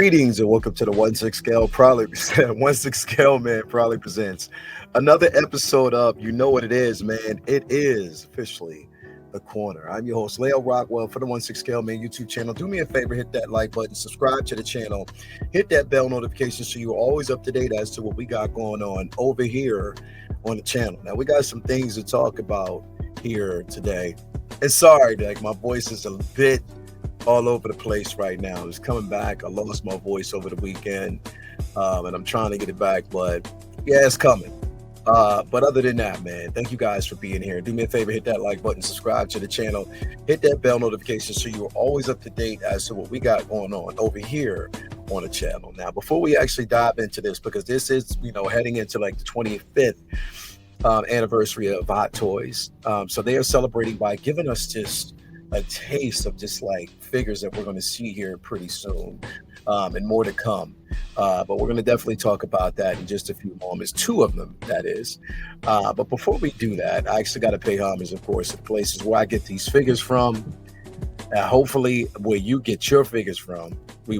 Greetings and welcome to the 1/6 Scale proudly 1/6 Scale Man proudly presents another episode of You Know What It Is, man. It is officially the corner. I'm your host, Leo Rockwell, for the 1/6 Scale Man YouTube channel. Do me a favor, hit that like button, subscribe to the channel, hit that bell notification so you're always up to date as to what we got going on over here on the channel. Now we got some things to talk about here today. And sorry, like my voice is a bit all over the place right now. It's coming back. I lost my voice over the weekend, and I'm trying to get it back, but yeah, it's coming. But other than that, man, thank you guys for being here. Do me a favor, hit that like button, subscribe to the channel, hit that bell notification so you're always up to date as to what we got going on over here on the channel. Now, before we actually dive into this, because this is, heading into like the 25th anniversary of Hot Toys. So they are celebrating by giving us just a taste of just like figures that we're going to see here pretty soon, and more to come. But we're going to definitely talk about that in just a few moments. Two of them, that is. But before we do that, I actually got to pay homage, of course, to the places where I get these figures from. Hopefully, where you get your figures from,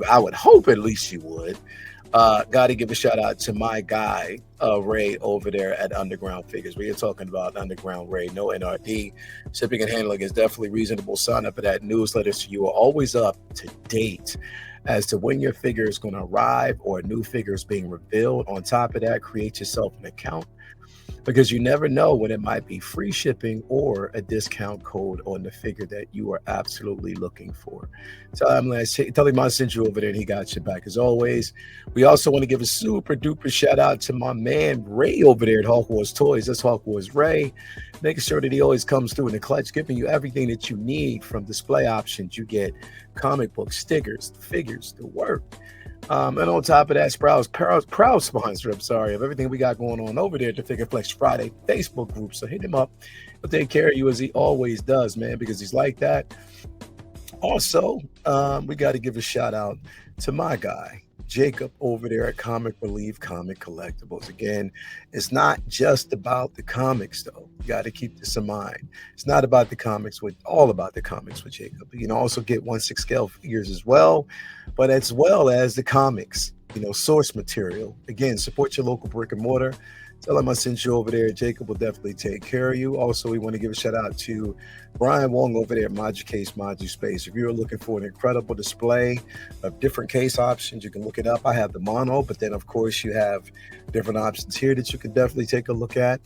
I would hope at least you would. Got to give a shout out to my guy, Ray, over there at Underground Figures. We are talking about Underground Ray, no NRD. Shipping and handling is definitely reasonable. Sign up for that newsletter so you are always up to date as to when your figure is going to arrive or a new figure is being revealed. On top of that, create yourself an account, because you never know when it might be free shipping or a discount code on the figure that you are absolutely looking for. Tell him I sent you over there and he got you back as always. We also want to give a super duper shout out to my man Ray over there at Hawk Wars Toys. That's Hawk Wars Ray, making sure that he always comes through in the clutch, giving you everything that you need from display options. You get comic books, stickers, the figures, the work. And on top of that, Sprout's proud sponsor, of everything we got going on over there at the Figure Flex Friday Facebook group. So hit him up. He'll take care of you as he always does, man, because he's like that. Also, we got to give a shout out to my guy, Jacob, over there at Comic Relief Comic Collectibles. Again, it's not just about the comics, though. You got to keep this in mind. It's not about the comics, all about the comics with Jacob. You can also get 1/6 scale figures as well, but as well as the comics, source material. Again, support your local brick and mortar. Tell him I sent you over there. Jacob will definitely take care of you. Also, we want to give a shout out to Brian Wong over there at Modu Case, Modu Space. If you're looking for an incredible display of different case options, you can look it up. I have the mono, but then of course you have different options here that you can definitely take a look at.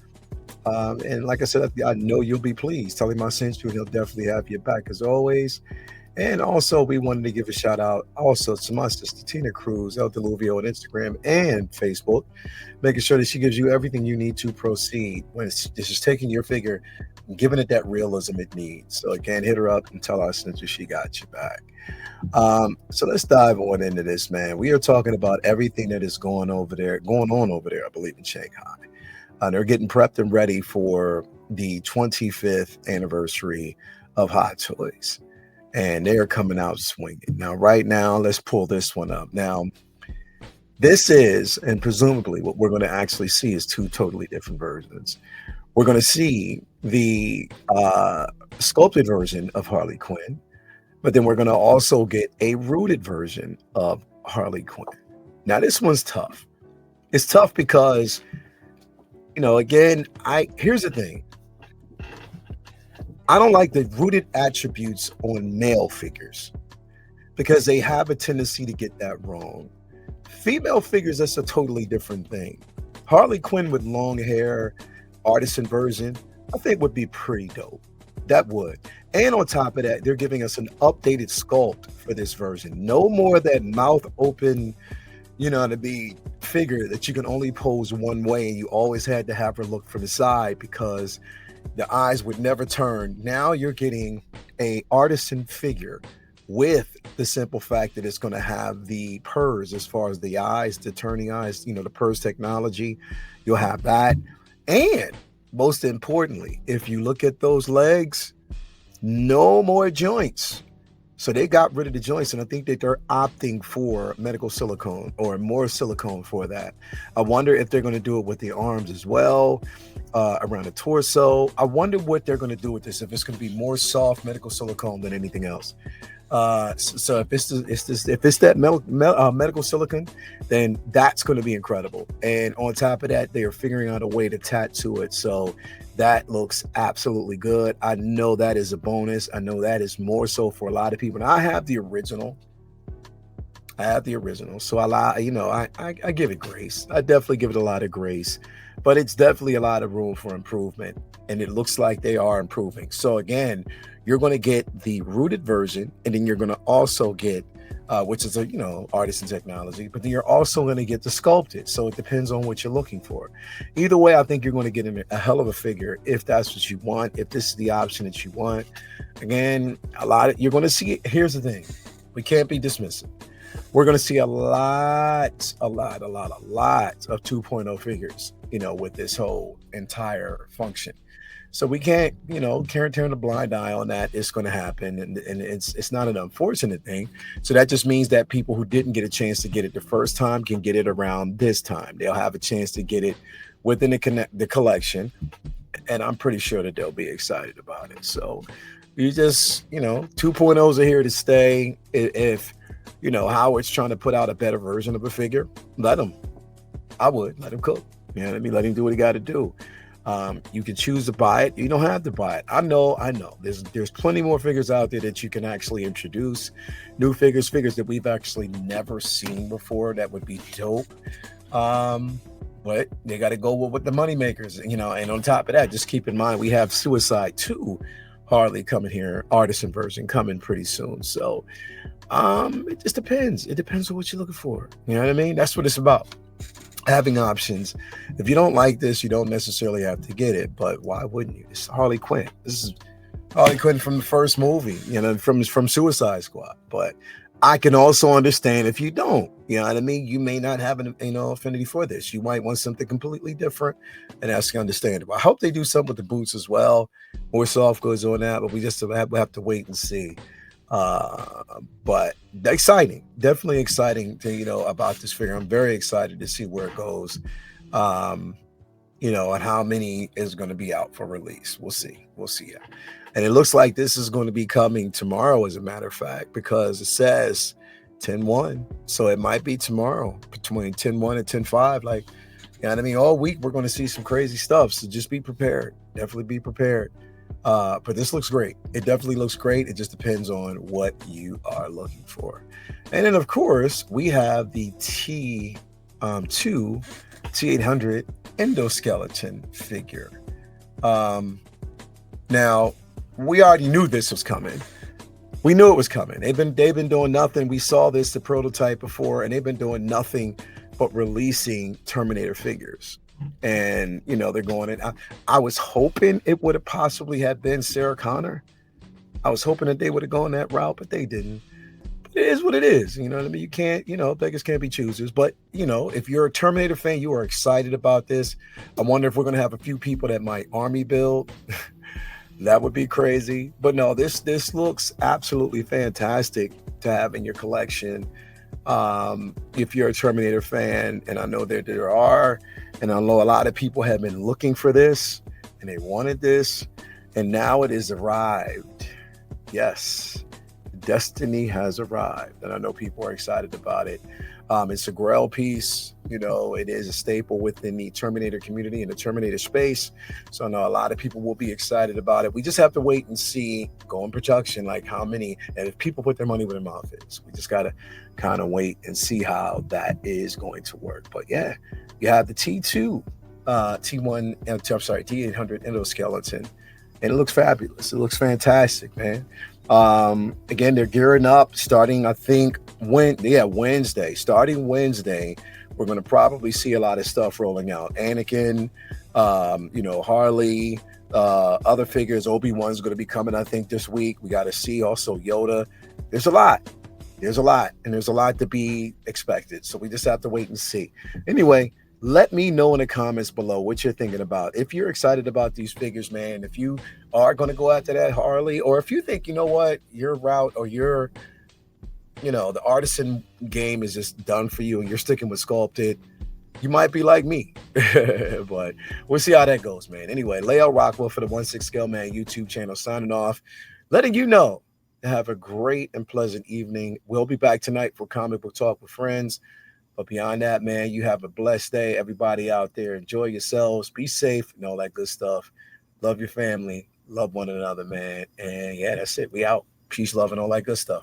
And like I said, I know you'll be pleased. Tell him I sent you and he'll definitely have your back as always. And also, we wanted to give a shout out also to my sister, Tina Cruz, El Deluvio on Instagram and Facebook, making sure that she gives you everything you need to proceed when it's just taking your figure and giving it that realism it needs. So again, hit her up and tell her since she got you back. So let's dive on into this, man. We are talking about everything that is going on over there, I believe, in Shanghai. They're getting prepped and ready for the 25th anniversary of Hot Toys. And they're coming out swinging. Now, right now, let's pull this one up. Now, this is, and presumably what we're going to actually see is two totally different versions. We're going to see the sculpted version of Harley Quinn, but then we're going to also get a rooted version of Harley Quinn. Now, this one's tough. It's tough because, again, here's the thing. I don't like the rooted attributes on male figures because they have a tendency to get that wrong. Female figures, that's a totally different thing. Harley Quinn with long hair, artisan version, I think would be pretty dope. That would. And on top of that, they're giving us an updated sculpt for this version. No more of that mouth open, to be figure that you can only pose one way and you always had to have her look from the side because the eyes would never turn. Now you're getting a artisan figure with the simple fact that it's going to have the purrs as far as the eyes, the turning eyes, the purrs technology. You'll have that. And most importantly, if you look at those legs, no more joints. So they got rid of the joints, and I think that they're opting for medical silicone or more silicone for that. I wonder if they're going to do it with the arms as well, around the torso. I wonder what they're going to do with this, if it's going to be more soft medical silicone than anything else. So if it's that medical silicone, then that's going to be incredible. And on top of that, they are figuring out a way to tattoo it. So that looks absolutely good. I know that is a bonus. I know that is more so for a lot of people. And I have the original. So I give it grace. I definitely give it a lot of grace, but it's definitely a lot of room for improvement. And it looks like they are improving. So again, you're going to get the rooted version, and then you're going to also get, which is artisan technology, but then you're also going to get the sculpted. So it depends on what you're looking for. Either way, I think you're going to get a hell of a figure if that's what you want. If this is the option that you want, again, you're going to see it. Here's the thing: we can't be dismissive. We're going to see a lot of 2.0 figures, with this whole entire function. So we can't turn a blind eye on that. It's going to happen, and it's not an unfortunate thing. So that just means that people who didn't get a chance to get it the first time can get it around this time. They'll have a chance to get it within the collection, and I'm pretty sure that they'll be excited about it. So you just 2.0s are here to stay. If Howard's trying to put out a better version of a figure, let him. I would let him cook. Let him do what he got to do. You can choose to buy it. You don't have to buy it. I know. There's plenty more figures out there that you can actually introduce. New figures that we've actually never seen before. That would be dope. But they got to go with the money makers. And on top of that, just keep in mind we have Suicide 2 Harley coming here, artisan version coming pretty soon. So it just depends. It depends on what you're looking for. You know what I mean? That's what it's about. Having options. If you don't like this, you don't necessarily have to get it, but why wouldn't you? It's Harley Quinn. This is Harley Quinn from the first movie, from Suicide Squad. But I can also understand if you don't, you may not have an affinity for this. You might want something completely different, and that's understandable. I hope they do something with the boots as well, more soft goods on that, but we just have to wait and see. But definitely exciting to about this figure. I'm very excited to see where it goes, and how many is going to be out for release. We'll see it. And it looks like this is going to be coming tomorrow, as a matter of fact, because it says 10/1, so it might be tomorrow between 10/1 and 10/5. All week we're going to see some crazy stuff, so just be prepared. Definitely be prepared. But this looks great. It definitely looks great. It just depends on what you are looking for. And then, of course, we have the T800 Endoskeleton figure. Now, we already knew this was coming. We knew it was coming. They've been doing nothing. We saw the prototype before, and they've been doing nothing but releasing Terminator figures. And they're going in. I was hoping it would have possibly had been Sarah Connor. I was hoping that they would have gone that route, but they didn't. But it is what it is. You can't, beggars can't be choosers. But if you're a Terminator fan, you are excited about this. I wonder if we're gonna have a few people that might army build. That would be crazy. But no, this looks absolutely fantastic to have in your collection. If you're a Terminator fan, and I know that there are, and I know a lot of people have been looking for this and they wanted this, and now it has arrived. Yes, Destiny has arrived, and I know people are excited about it. It's a Grail piece. It is a staple within the Terminator community and the Terminator space. So I know a lot of people will be excited about it. We just have to wait and see, go in production, like how many, and if people put their money where their mouth is. We just got to kind of wait and see how that is going to work. But yeah, you have the T800 Endoskeleton, and it looks fabulous. It looks fantastic, man. Again, they're gearing up starting, I think, Wednesday. Starting Wednesday, we're going to probably see a lot of stuff rolling out. Anakin, Harley, other figures. Obi-Wan's going to be coming, I think, this week. We got to see also Yoda. There's a lot, and there's a lot to be expected. So we just have to wait and see. Anyway, let me know in the comments below what you're thinking about. If you're excited about these figures, man, if you are going to go after that Harley, or if you think, your route or your, the artisan game is just done for you and you're sticking with sculpted, you might be like me. But we'll see how that goes, man. Anyway, Leo Rockwell for the 1/6 Scale Man YouTube channel signing off, letting you know Have a great and pleasant evening. We'll be back tonight for Comic Book Talk with Friends. But beyond that, man, you have a blessed day. Everybody out there, enjoy yourselves, be safe, and all that good stuff. Love your family, love one another, man. And yeah, that's it. We out. Peace, love, and all that good stuff.